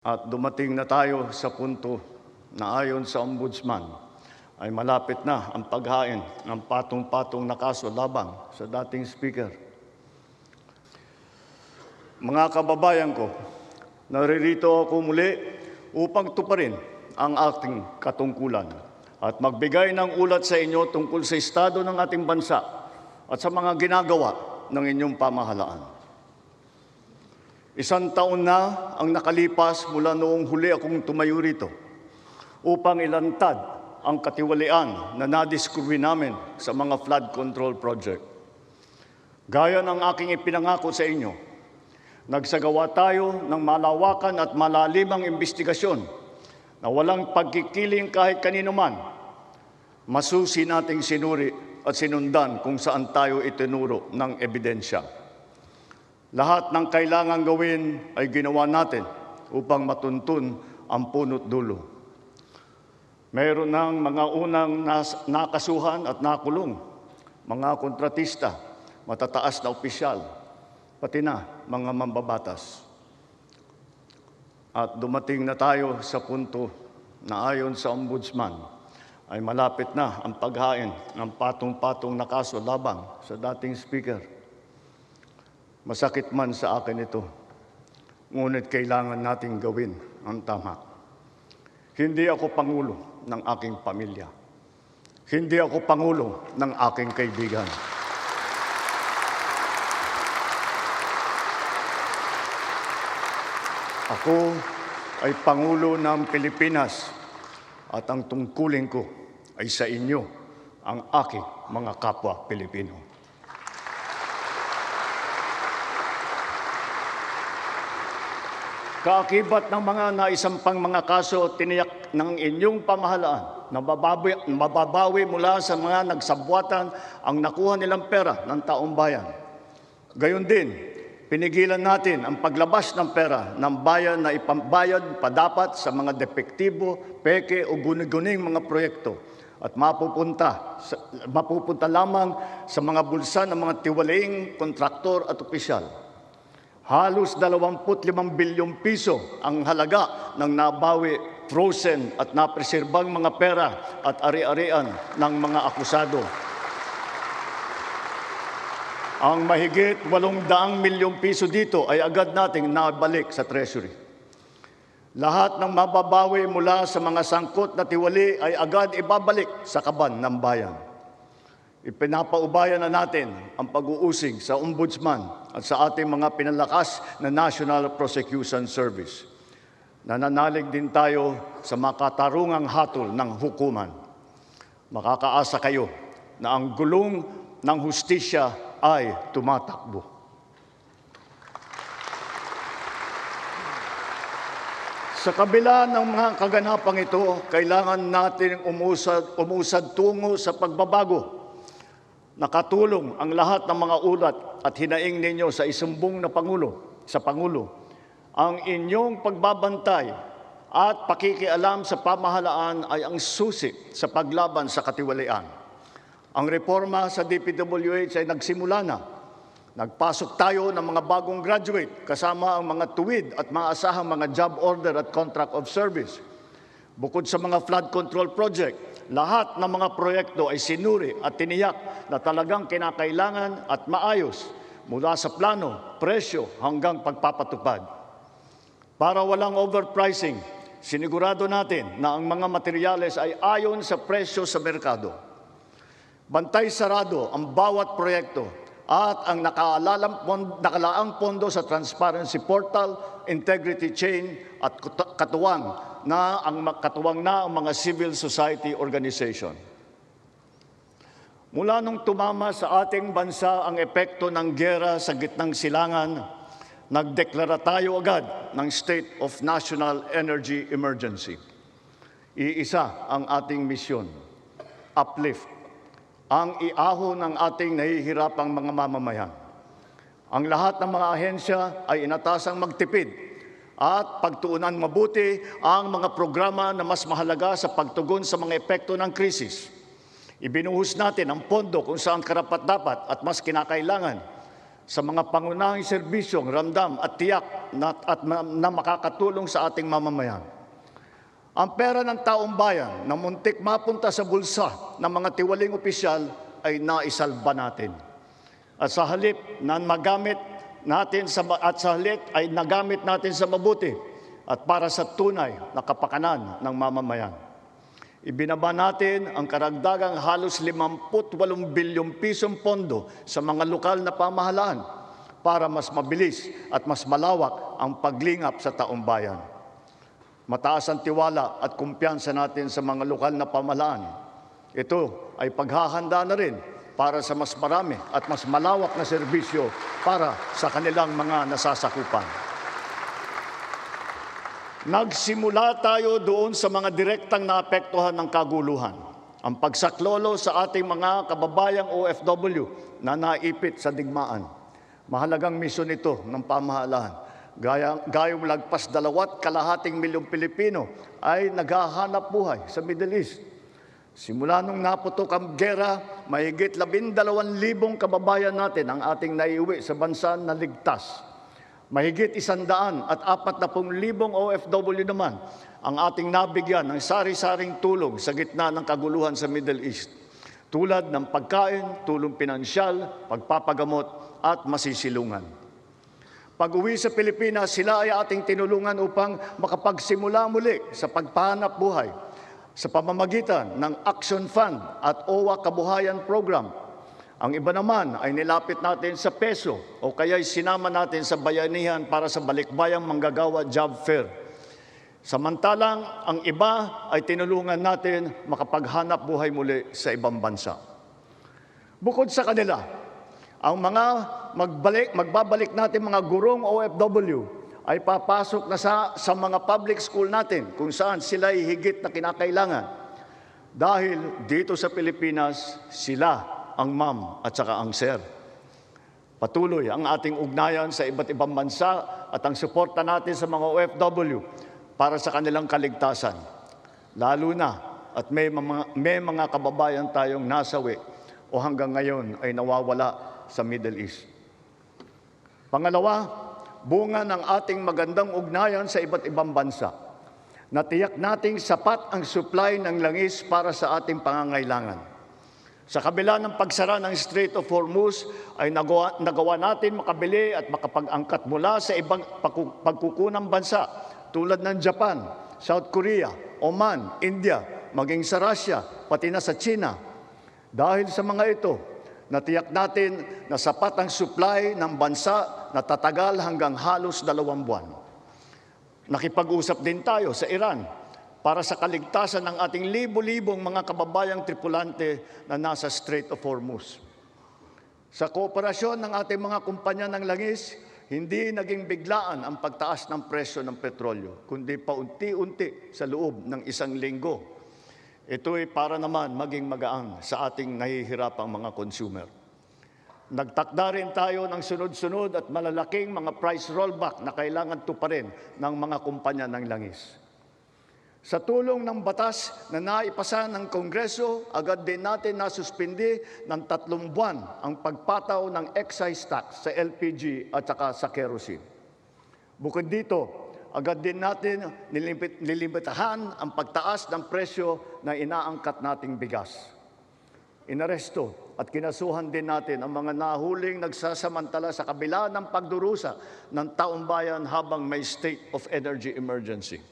At dumating na tayo sa punto na ayon sa Ombudsman ay malapit na ang paghain ng patong-patong na kaso laban sa dating Speaker. Mga kababayan ko, naririto ako muli upang tuparin ang ating katungkulan at magbigay ng ulat sa inyo tungkol sa estado ng ating bansa at sa mga ginagawa ng inyong pamahalaan. 1 taon na ang nakalipas mula noong huli akong tumayo rito upang ilantad ang katiwalian na nadiskubre namin sa mga flood control project. Gaya ng aking ipinangako sa inyo, nagsagawa tayo ng malawakan at malalimang investigasyon na walang pagkikiling kahit kanino man. Masusi nating sinuri at sinundan kung saan tayo itinuro ng ebidensya. Lahat ng kailangang gawin ay ginawa natin upang matuntun ang punot dulo. Mayroon ng mga unang nakasuhan at nakulong, mga kontratista, matataas na opisyal, pati na mga mambabatas. At dumating na tayo sa punto na ayon sa Ombudsman ay malapit na ang paghain ng patong-patong na kaso laban sa dating Speaker. Masakit man sa akin ito, ngunit kailangan nating gawin ang tama. Hindi ako pangulo ng aking pamilya. Hindi ako pangulo ng aking kaibigan. Ako ay Pangulo ng Pilipinas at ang tungkulin ko ay sa inyo, ang aking mga kapwa Pilipino. Kaakibat ng mga naisampang mga kaso, tiniyak ng inyong pamahalaan na mababawi mula sa mga nagsabwatan ang nakuha nilang pera ng taong bayan. Gayon din, pinigilan natin ang paglabas ng pera ng bayan na ipambayad pa dapat sa mga depektibo, peke o guni-guning mga proyekto at mapupunta lamang sa mga bulsa ng mga tiwalaing kontraktor at opisyal. Halos 25 bilyong piso ang halaga ng nabawi, frozen at napreserbang mga pera at ari-arian ng mga akusado. Ang mahigit 800 milyong piso dito ay agad nating nabalik sa Treasury. Lahat ng mababawi mula sa mga sangkot na tiwali ay agad ibabalik sa kaban ng bayan. Ipinapaubaya na natin ang pag-uusig sa Ombudsman at sa ating mga pinalakas na National Prosecution Service. Nananalig din tayo sa makatarungang hatol ng hukuman. Makakaasa kayo na ang gulong ng hustisya ay tumatakbo. Sa kabila ng mga kaganapang ito, kailangan natin umusad tungo sa pagbabago. Nakatulong ang lahat ng mga ulat at hinaing ninyo sa isumbong na Pangulo, ang inyong pagbabantay at pakikialam sa pamahalaan ay ang susi sa paglaban sa katiwalian. Ang reforma sa DPWH ay nagsimula na. Nagpasok tayo ng mga bagong graduate kasama ang mga tuwid at maasahang mga job order at contract of service. Bukod sa mga flood control project, lahat ng mga proyekto ay sinuri at tiniyak na talagang kinakailangan at maayos mula sa plano, presyo hanggang pagpapatupad. Para walang overpricing, sinigurado natin na ang mga materyales ay ayon sa presyo sa merkado. Bantay sarado ang bawat proyekto at ang nakalaang pondo sa transparency portal, integrity chain at katuwang na ang mga civil society organization. Mula nung tumama sa ating bansa ang epekto ng giyera sa gitnang silangan, nagdeklara tayo agad ng State of National Energy Emergency. Iisa ang ating misyon, uplift, ang iahon ng ating nahihirapang mga mamamayan. Ang lahat ng mga ahensya ay inatasang magtipid at pagtuunan mabuti ang mga programa na mas mahalaga sa pagtugon sa mga epekto ng krisis. Ibinuhos natin ang pondo kung saan karapat-dapat at mas kinakailangan sa mga pangunahing serbisyong ramdam at tiyak na makakatulong sa ating mamamayan. Ang pera ng taong bayan na muntik mapunta sa bulsa ng mga tiwaling opisyal ay naisalba natin. At sa halip na magamit natin ay nagamit natin sa mabuti at para sa tunay na kapakanan ng mamamayan. Ibinaba natin ang karagdagang halos 58 bilyong pisong pondo sa mga lokal na pamahalaan para mas mabilis at mas malawak ang paglingap sa taong bayan. Mataas ang tiwala at kumpiyansa natin sa mga lokal na pamahalaan. Ito ay paghahanda na rin para sa mas marami at mas malawak na serbisyo para sa kanilang mga nasasakupan. Nagsimula tayo doon sa mga direktang naapektuhan ng kaguluhan. Ang pagsaklolo sa ating mga kababayang OFW na naipit sa digmaan. Mahalagang misyon ito ng pamahalaan. Gayong lagpas 2.2 milyong Pilipino ay naghahanap buhay sa Middle East. Simula nung naputok ang gera, mahigit 12,000 kababayan natin ang ating naiuwi sa bansa na ligtas. Mahigit 140,000 OFW naman ang ating nabigyan ng sari-saring tulong sa gitna ng kaguluhan sa Middle East. Tulad ng pagkain, tulong pinansyal, pagpapagamot at masisilungan. Pag-uwi sa Pilipinas, sila ay ating tinulungan upang makapagsimula muli sa pagpahanap buhay sa pamamagitan ng Action Fund at OWA Kabuhayan Program. Ang iba naman ay nilapit natin sa peso o kaya'y sinama natin sa bayanihan para sa balikbayang manggagawa job fair. Samantalang ang iba ay tinulungan natin makapaghanap buhay muli sa ibang bansa. Bukod sa kanila, ang mga magbabalik natin mga gurong OFW ay papasok na sa mga public school natin kung saan sila ay higit na kinakailangan. Dahil dito sa Pilipinas, sila ang ma'am at saka ang sir. Patuloy ang ating ugnayan sa iba't ibang bansa at ang suporta natin sa mga OFW para sa kanilang kaligtasan. Lalo na at may mga kababayan tayong nasawi o hanggang ngayon ay nawawala sa Middle East. Pangalawa, bunga ng ating magandang ugnayan sa iba't ibang bansa. Natiyak nating sapat ang supply ng langis para sa ating pangangailangan. Sa kabila ng pagsara ng Strait of Hormuz, ay nagawa natin makabili at makapag-angkat mula sa ibang pagkukunang bansa tulad ng Japan, South Korea, Oman, India, maging sa Russia, pati na sa China. Dahil sa mga ito, natiyak natin na sapat ang supply ng bansa na tatagal hanggang halos 2 buwan. Nakipag-usap din tayo sa Iran para sa kaligtasan ng ating libo-libong mga kababayang tripulante na nasa Strait of Hormuz. Sa kooperasyon ng ating mga kumpanya ng langis, hindi naging biglaan ang pagtaas ng presyo ng petrolyo, kundi paunti-unti sa loob ng 1 linggo. Ito ay para naman maging magaan sa ating nahihirapang mga consumer. Nagtakda rin tayo ng sunod-sunod at malalaking mga price rollback na kailangan tuparin ng mga kumpanya ng langis. Sa tulong ng batas na naipasa ng Kongreso, agad din natin nasuspindi ng 3 buwan ang pagpataw ng excise tax sa LPG at saka sa kerosene. Bukod dito, agad din natin nilimitahan ang pagtaas ng presyo na inaangkat nating bigas. Inaresto at kinasuhan din natin ang mga nahuling nagsasamantala sa kabila ng pagdurusa ng taong bayan habang may state of energy emergency.